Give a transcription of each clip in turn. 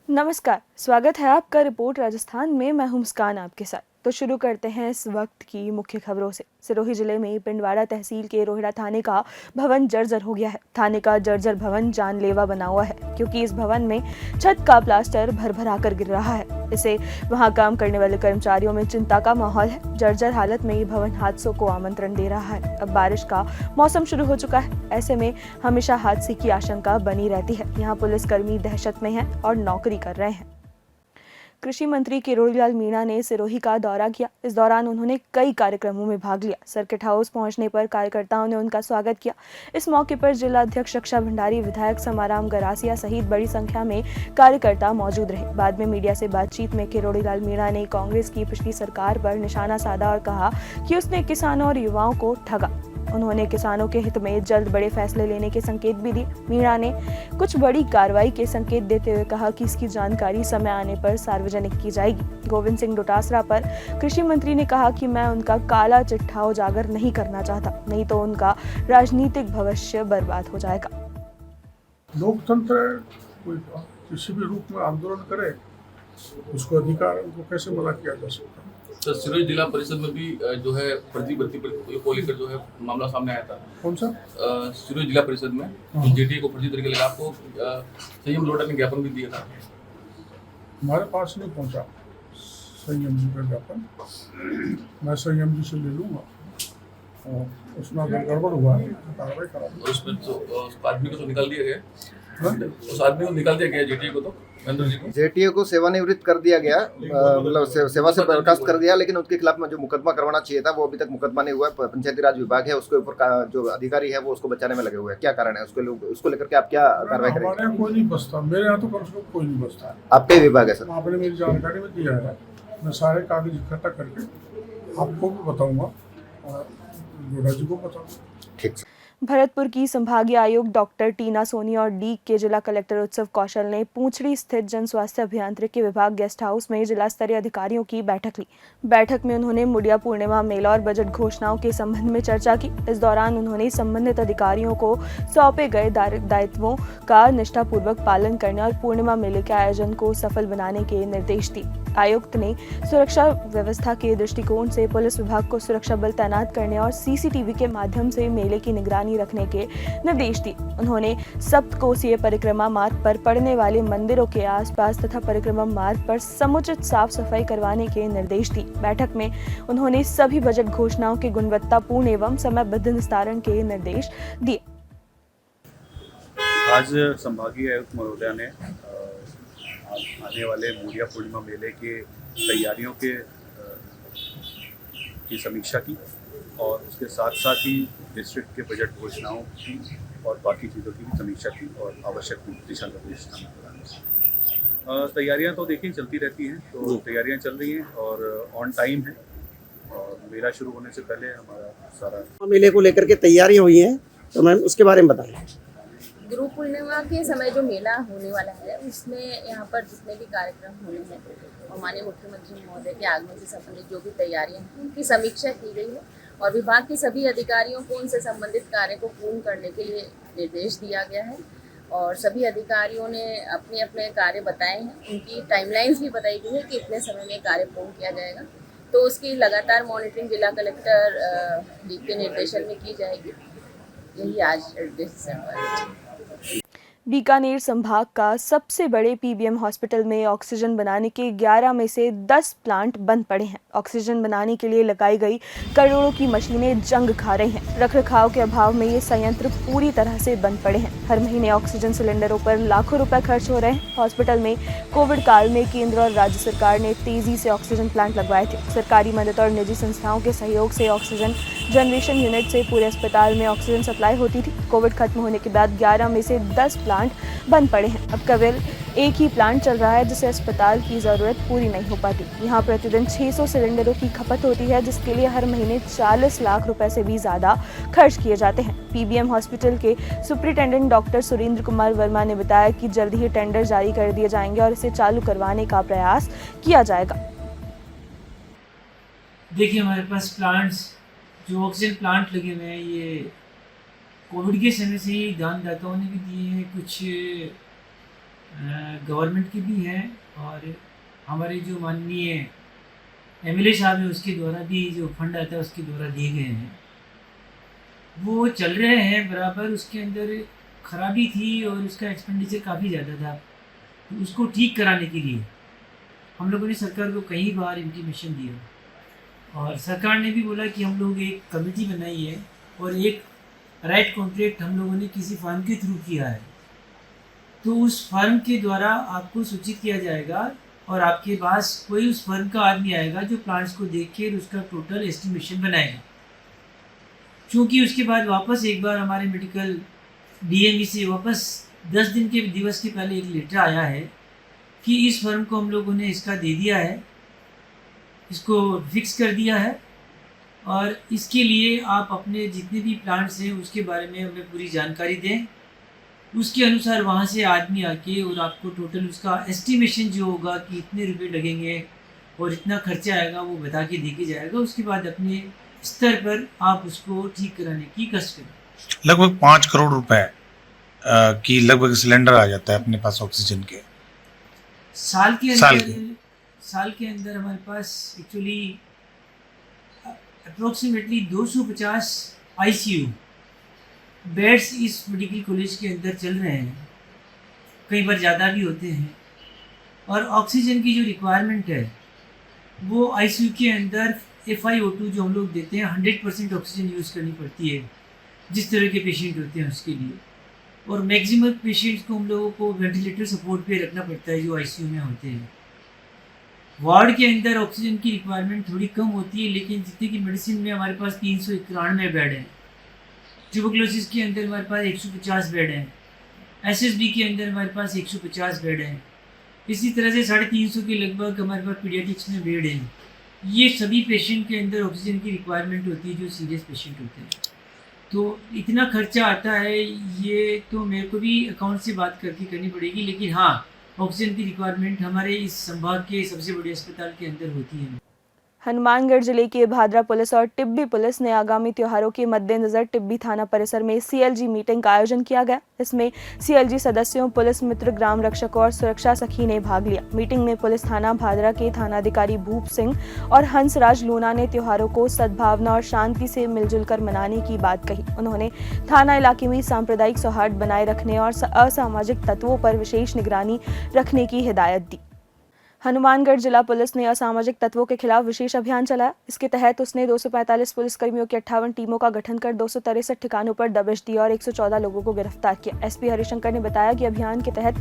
नमस्कार, स्वागत है आपका रिपोर्ट राजस्थान में। मैं हूं मुस्कान आपके साथ। तो शुरू करते हैं इस वक्त की मुख्य खबरों से। सिरोही जिले में पिंडवाड़ा तहसील के रोहिड़ा थाने का भवन जर्जर हो गया है। थाने का जर्जर भवन जानलेवा बना हुआ है क्योंकि इस भवन में छत का प्लास्टर भर कर गिर रहा है। इसे वहां काम करने वाले कर्मचारियों में चिंता का माहौल है। जर्जर हालत में ये भवन हादसों को आमंत्रण दे रहा है। अब बारिश का मौसम शुरू हो चुका है, ऐसे में हमेशा हादसे की आशंका बनी रहती है। यहाँ पुलिसकर्मी दहशत में हैं और नौकरी कर रहे हैं। कृषि मंत्री किरोड़ीलाल मीणा ने सिरोही का दौरा किया। इस दौरान उन्होंने कई कार्यक्रमों में भाग लिया। सर्किट हाउस पहुंचने पर कार्यकर्ताओं ने उनका स्वागत किया। इस मौके पर जिला अध्यक्ष रक्षा भंडारी, विधायक समाराम गरासिया सहित बड़ी संख्या में कार्यकर्ता मौजूद रहे। बाद में मीडिया से बातचीत में किरोड़ीलाल मीणा ने कांग्रेस की पिछली सरकार पर निशाना साधा और कहा कि उसने किसानों और युवाओं को ठगा। उन्होंने किसानों के हित में जल्द बड़े फैसले लेने के संकेत भी दिए। मीणा ने कुछ बड़ी कार्रवाई के संकेत देते हुए कहा कि इसकी जानकारी समय आने पर सार्वजनिक की जाएगी। गोविंद सिंह डोटासरा पर कृषि मंत्री ने कहा कि मैं उनका काला चिट्ठा उजागर नहीं करना चाहता, नहीं तो उनका राजनीतिक भविष्य बर्बाद हो जाएगा। लोकतंत्र कोई किसी भी रूप में आंदोलन करे, उसको अधिकार, उनको कैसे मना किया जा सकता है। सर, सिरोही जिला परिषद में भी जो है फर्जी भर्ती को लेकर जो है मामला सामने आया था। कौन सा? सिरोही जिला परिषद में जेटीए को फर्जी तरीके लगा, आपको संयम लोटा ने ज्ञापन भी दिया था। हमारे पास नहीं पहुंचा संयम जी का ज्ञापन। मैं संयम जी से ले लूंगा और उसमें अगर गड़बड़ हुआ तो कार्रवाई करा दूंगा। उसमें तो उस आदमी को तो निकाल दिया गया, उस आदमी को निकाल दिया गया जेटीए को, तो जेटीए को सेवानिवृत्त कर दिया गया, मतलब सेवा से बर्खास्त कर दिया, लेकिन उसके खिलाफ में जो मुकदमा करवाना चाहिए था वो अभी तक मुकदमा नहीं हुआ। पंचायती राज विभाग है, उसके ऊपर जो अधिकारी है वो उसको बचाने में लगे हुए हैं। क्या कारण है उसको लेकर के आप क्या कार्रवाई करेंगे? हमारे यहाँ कोई नहीं बचता, मेरे यहाँ तो कम से कम कोई नहीं बचता। आपके विभाग है सर? आपने मेरी जानकारी में दिया है, मैं सारे कागज इकट्ठा करके आपको भी बताऊंगा और जोड़ा जी को बताऊंगा। ठीक सर। भरतपुर की संभागीय आयुक्त डॉक्टर टीना सोनी और डीग के जिला कलेक्टर उत्सव कौशल ने पूंछड़ी स्थित जन स्वास्थ्य अभियांत्रिकी विभाग गेस्ट हाउस में जिला स्तरीय अधिकारियों की बैठक ली। बैठक में उन्होंने मुड़िया पूर्णिमा मेला और बजट घोषणाओं के संबंध में चर्चा की। इस दौरान उन्होंने संबंधित अधिकारियों को सौंपे गए दायित्वों का निष्ठापूर्वक पालन करने और पूर्णिमा मेले के आयोजन को सफल बनाने के निर्देश दिए। आयुक्त ने सुरक्षा व्यवस्था के दृष्टिकोण से पुलिस विभाग को सुरक्षा बल तैनात करने और सीसीटीवी के माध्यम से मेले की निगरानी रखने के निर्देश दिए। उन्होंने सप्तकोसीय परिक्रमा मार्ग पर पड़ने वाले मंदिरों के आसपास तथा परिक्रमा मार्ग पर समुचित साफ सफाई करवाने के निर्देश दिए। बैठक में उन्होंने सभी बजट घोषणाओं के गुणवत्तापूर्ण एवं समयबद्ध निस्तारण के निर्देश दिए। आज संभागीय आयुक्त महोदया ने आने वाले मुड़िया पूर्णिमा मेले के तैयारियों की समीक्षा की और उसके साथ साथ ही डिस्ट्रिक्ट के बजट घोषणाओं की और बाकी चीज़ों की भी समीक्षा की और आवश्यक दिशा निर्देश प्रदान। तैयारियां तो देखिए चलती रहती हैं, तो तैयारियां चल रही हैं और ऑन टाइम है और मेला शुरू होने से पहले हमारा सारा मेले को लेकर के तैयारियां हुई हैं, तो मैम उसके बारे में बताएं। गुरु पूर्णिमा के समय जो मेला होने वाला है उसमें यहाँ पर जितने भी कार्यक्रम होने हैं और माननीय मुख्यमंत्री महोदय के आगमन से संबंधित जो भी तैयारियां हैं उनकी समीक्षा की गई है और विभाग के सभी अधिकारियों को उनसे संबंधित कार्य को पूर्ण करने के लिए निर्देश दिया गया है और सभी अधिकारियों ने अपने अपने कार्य बताए हैं। उनकी टाइमलाइंस भी बताई गई है कि इतने समय में कार्य पूर्ण किया जाएगा, तो उसकी लगातार मॉनिटरिंग जिला कलेक्टर डी के निर्देशन में की जाएगी। यही आज डिसीजन है। बीकानेर संभाग का सबसे बड़े पीबीएम हॉस्पिटल में ऑक्सीजन बनाने के 11 में से 10 प्लांट बंद पड़े हैं। ऑक्सीजन बनाने के लिए लगाई गई करोड़ों की मशीनें जंग खा रही हैं। रखरखाव के अभाव में ये संयंत्र पूरी तरह से बंद पड़े हैं। हर महीने ऑक्सीजन सिलेंडरों पर लाखों रुपए खर्च हो रहे हैं। हॉस्पिटल में कोविड काल में केंद्र और राज्य सरकार ने तेजी से ऑक्सीजन प्लांट लगवाए थे। सरकारी मदद और निजी संस्थाओं के सहयोग से ऑक्सीजन जनरेशन यूनिट से पूरे अस्पताल में ऑक्सीजन सप्लाई होती थी। कोविड खत्म होने के बाद 11 में से 10 प्लांट बंद पड़े हैं। अब केवल एक ही प्लांट चल रहा है जिससे अस्पताल की जरूरत पूरी नहीं हो पाती। यहाँ प्रतिदिन 600 सिलेंडरों की खपत होती है, जिसके लिए हर महीने 40 लाख रुपए से भी ज्यादा खर्च किए जाते हैं। पीबीएम हॉस्पिटल के सुपरिटेंडेंट डॉक्टर सुरेंद्र कुमार वर्मा ने बताया कि जल्द ही टेंडर जारी कर दिए जाएंगे और इसे चालू करवाने का प्रयास किया जाएगा। देखिए, हमारे पास प्लांट्स जो ऑक्सीजन प्लांट लगे हुए हैं, ये कोविड के समय से ही दानदाताओं ने भी दिए हैं, कुछ गवर्नमेंट की भी हैं और हमारे जो माननीय एमएलए साहब हैं उसके द्वारा भी जो फंड आता है उसके द्वारा दिए गए हैं, वो चल रहे हैं बराबर। उसके अंदर खराबी थी और उसका एक्सपेंडिचर काफ़ी ज़्यादा था, तो उसको ठीक कराने के लिए हम लोगों ने सरकार को कई बार इंटीमेशन दिया और सरकार ने भी बोला कि हम लोग एक कमेटी बनाई है और एक राइट कॉन्ट्रैक्ट हम लोगों ने किसी फर्म के थ्रू किया है, तो उस फर्म के द्वारा आपको सूचित किया जाएगा और आपके पास कोई उस फर्म का आदमी आएगा जो प्लांट्स को देख के उसका टोटल एस्टिमेशन बनाएगा। क्योंकि उसके बाद वापस एक बार हमारे मेडिकल डीएमई से वापस 10 दिन के दिवस के पहले एक लेटर आया है कि इस फर्म को हम लोगों ने इसका दे दिया है, इसको फिक्स कर दिया है और इसके लिए आप अपने जितने भी प्लांट्स हैं उसके बारे में हमें पूरी जानकारी दें। उसके अनुसार वहाँ से आदमी आके और आपको टोटल उसका एस्टिमेशन जो होगा कि इतने रुपए लगेंगे और इतना खर्चा आएगा वो बता के दे के जाएगा। उसके बाद अपने स्तर पर आप उसको ठीक कराने की कष्ट करें। लगभग 5 करोड़ रुपए की लगभग सिलेंडर आ जाता है अपने पास ऑक्सीजन के साल के अंदर हमारे पास एक्चुअली अप्रोक्सीमेटली 250 आईसीयू बेड्स इस मेडिकल कॉलेज के अंदर चल रहे हैं, कई बार ज़्यादा भी होते हैं। और ऑक्सीजन की जो रिक्वायरमेंट है वो आईसीयू के अंदर FiO2 जो हम लोग देते हैं 100% ऑक्सीजन यूज़ करनी पड़ती है जिस तरह के पेशेंट होते हैं उसके लिए, और मैक्सिमम पेशेंट्स को हम लोगों को वेंटिलेटर सपोर्ट पे रखना पड़ता है जो आईसीयू में होते हैं। वार्ड के अंदर ऑक्सीजन की रिक्वायरमेंट थोड़ी कम होती है, लेकिन जितने की मेडिसिन में हमारे पास 391 बेड हैं, ट्यूबरक्लोसिस के अंदर हमारे पास 150 बेड हैं, SSB के अंदर हमारे पास 150 बेड हैं, इसी तरह से 350 के लगभग हमारे पास पीडियाट्रिक्स में बेड हैं। ये सभी पेशेंट के अंदर ऑक्सीजन की रिक्वायरमेंट होती है जो सीरियस पेशेंट होते हैं, तो इतना खर्चा आता है। ये तो मेरे को भी अकाउंट से बात करके करनी पड़ेगी, लेकिन हाँ ऑक्सीजन की रिक्वायरमेंट हमारे इस संभाग के सबसे बड़े अस्पताल के अंदर होती है। हनुमानगढ़ जिले की भादरा पुलिस और टिब्बी पुलिस ने आगामी त्योहारों के मद्देनजर टिब्बी थाना परिसर में CLG मीटिंग का आयोजन किया गया। इसमें CLG सदस्यों, पुलिस मित्र, ग्राम रक्षकों और सुरक्षा सखी ने भाग लिया। मीटिंग में पुलिस थाना भादरा के थानाधिकारी भूप सिंह और हंसराज लूना ने त्योहारों को सद्भावना और शांति से मिलजुल कर मनाने की बात कही। उन्होंने थाना इलाके में सांप्रदायिक सौहार्द बनाए रखने और असामाजिक तत्वों पर विशेष निगरानी रखने की हिदायत दी। हनुमानगढ़ जिला पुलिस ने असामाजिक तत्वों के खिलाफ विशेष अभियान चलाया। इसके तहत उसने 245 पुलिसकर्मियों की 58 टीमों का गठन कर 263 ठिकानों पर दबिश दी और 114 लोगों को गिरफ्तार किया। SP हरिशंकर ने बताया कि अभियान के तहत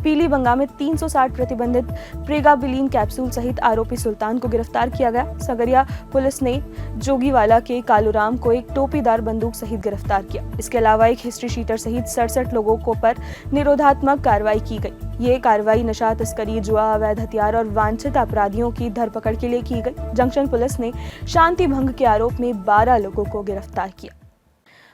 पीली बंगा में 360 प्रतिबंधित प्रेगाबिलीन कैप्सूल सहित आरोपी सुल्तान को गिरफ्तार किया गया। सगरिया पुलिस ने जोगीवाला के कालूराम को एक टोपीदार बंदूक सहित गिरफ्तार किया। इसके अलावा एक हिस्ट्री शीटर सहित 67 लोगों को पर निरोधात्मक कार्रवाई की गई। ये कार्रवाई नशा तस्करी, जुआ, अवैध हथियार और वांछित अपराधियों की धरपकड़ के लिए की गई। जंक्शन पुलिस ने शांति भंग के आरोप में 12 लोगों को गिरफ्तार किया।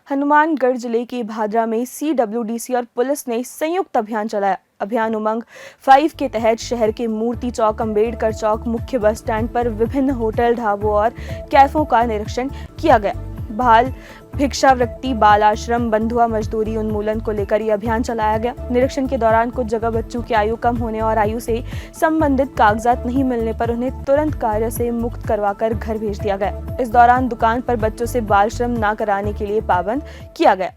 हनुमानगढ़ जिले के भादरा में CWDC और पुलिस ने संयुक्त अभियान चलाया। अभियान उमंग 5 के तहत शहर के मूर्ति चौक, अम्बेडकर चौक, मुख्य बस स्टैंड पर विभिन्न होटल, ढाबों और कैफों का निरीक्षण किया गया। बाल भिक्षावृत्ति, बाल आश्रम, बंधुआ मजदूरी उन्मूलन को लेकर यह अभियान चलाया गया। निरीक्षण के दौरान कुछ जगह बच्चों की आयु कम होने और आयु से संबंधित कागजात नहीं मिलने पर उन्हें तुरंत कार्य से मुक्त करवाकर घर भेज दिया गया। इस दौरान दुकान पर बच्चों से बाल श्रम न कराने के लिए पाबंद किया गया।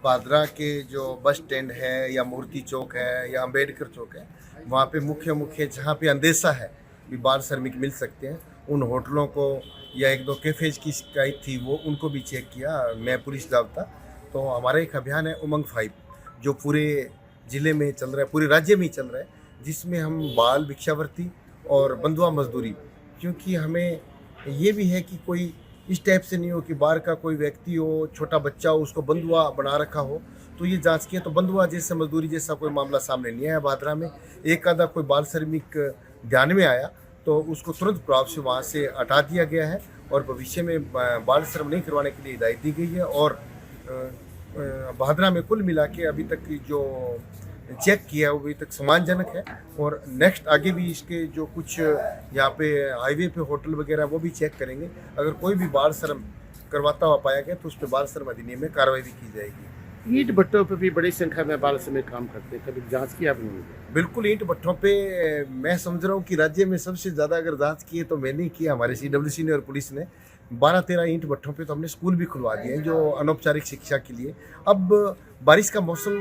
भादरा के जो बस स्टैंड है या मूर्ति चौक है या अम्बेडकर चौक है, वहाँ पे मुख्य जहाँ पे अंदेशा है भी बाल श्रमिक मिल सकते हैं, उन होटलों को या 1-2 कैफेज की शिकायत थी वो उनको भी चेक किया मैं पुलिस जाब्ता। तो हमारा एक अभियान है उमंग 5 जो पूरे ज़िले में चल रहा है, पूरे राज्य में ही चल रहा है, जिसमें हम बाल भिक्षावृत्ति और बंधुआ मजदूरी, क्योंकि हमें ये भी है कि कोई इस टाइप से नहीं हो कि बाहर का कोई व्यक्ति हो, छोटा बच्चा हो, उसको बंधुआ बना रखा हो, तो ये जांच किया तो बंधुआ जैसे मजदूरी जैसा कोई मामला सामने नहीं आया भादरा में। एक आधा कोई बाल श्रमिक ध्यान में आया तो उसको तुरंत प्रभाव से वहाँ से हटा दिया गया है और भविष्य में बाल श्रम नहीं करवाने के लिए हिदायत दी गई है। और भादरा में कुल मिला के अभी तक जो चेक किया है वो अभी तक सम्मानजनक है और नेक्स्ट आगे भी इसके जो कुछ यहाँ पे हाईवे पे होटल वगैरह वो भी चेक करेंगे। अगर कोई भी बाल श्रम करवाता हुआ पाया गया तो उस पर बाल श्रम अधिनियम में कार्रवाई भी की जाएगी। ईंट भट्टों पर भी बड़ी संख्या में बाल श्रमिक काम करते हैं, कभी जांच की आपने? बिल्कुल, ईंट भट्टों पे मैं समझ रहा हूँ कि राज्य में सबसे ज़्यादा अगर जांच की है तो मैंने की, हमारे CWC ने और पुलिस ने 12-13 ईंट भट्टों पे तो हमने स्कूल भी खुलवा दिए हैं जो अनौपचारिक शिक्षा के लिए। अब बारिश का मौसम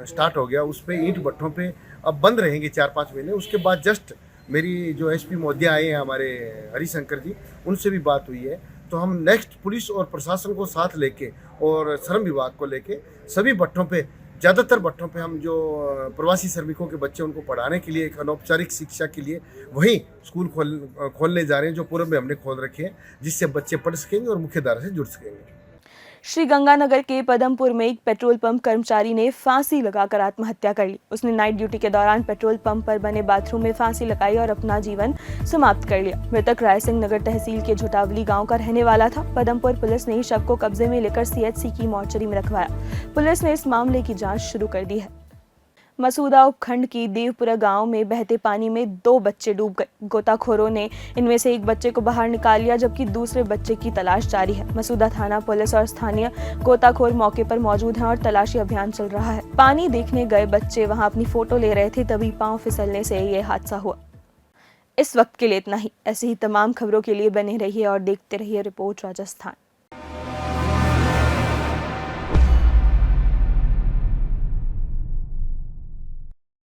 स्टार्ट हो गया, उस पे ईंट भट्टों पे अब बंद रहेंगे 4-5 महीने। उसके बाद जस्ट मेरी जो SP महोदय आए हैं हमारे हरिशंकर जी, उनसे भी बात हुई है, तो हम नेक्स्ट पुलिस और प्रशासन को साथ लेके और श्रम विभाग को लेके सभी भट्टों पे, ज़्यादातर भट्टों पे हम जो प्रवासी श्रमिकों के बच्चे उनको पढ़ाने के लिए एक अनौपचारिक शिक्षा के लिए वहीं स्कूल खोलने जा रहे हैं, जो पूर्व में हमने खोल रखे हैं, जिससे बच्चे पढ़ सकेंगे और मुख्य धारा से जुड़ सकेंगे। श्री गंगानगर के पदमपुर में एक पेट्रोल पंप कर्मचारी ने फांसी लगाकर आत्महत्या कर ली। उसने नाइट ड्यूटी के दौरान पेट्रोल पंप पर बने बाथरूम में फांसी लगाई और अपना जीवन समाप्त कर लिया। मृतक रायसिंह नगर तहसील के झुटावली गांव का रहने वाला था। पदमपुर पुलिस ने शव को कब्जे में लेकर CHC की मॉर्चरी में रखवाया। पुलिस ने इस मामले की जाँच शुरू कर दी है। मसूदा उपखंड की देवपुरा गांव में बहते पानी में 2 बच्चे डूब गए। गोताखोरों ने इनमें से एक बच्चे को बाहर निकाल लिया, जबकि दूसरे बच्चे की तलाश जारी है। मसूदा थाना पुलिस और स्थानीय गोताखोर मौके पर मौजूद हैं और तलाशी अभियान चल रहा है। पानी देखने गए बच्चे वहां अपनी फोटो ले रहे थे, तभी पांव फिसलने से ये हादसा हुआ। इस वक्त के लिए इतना ही। ऐसी ही तमाम खबरों के लिए बने रहिए और देखते रहिए रिपोर्ट राजस्थान।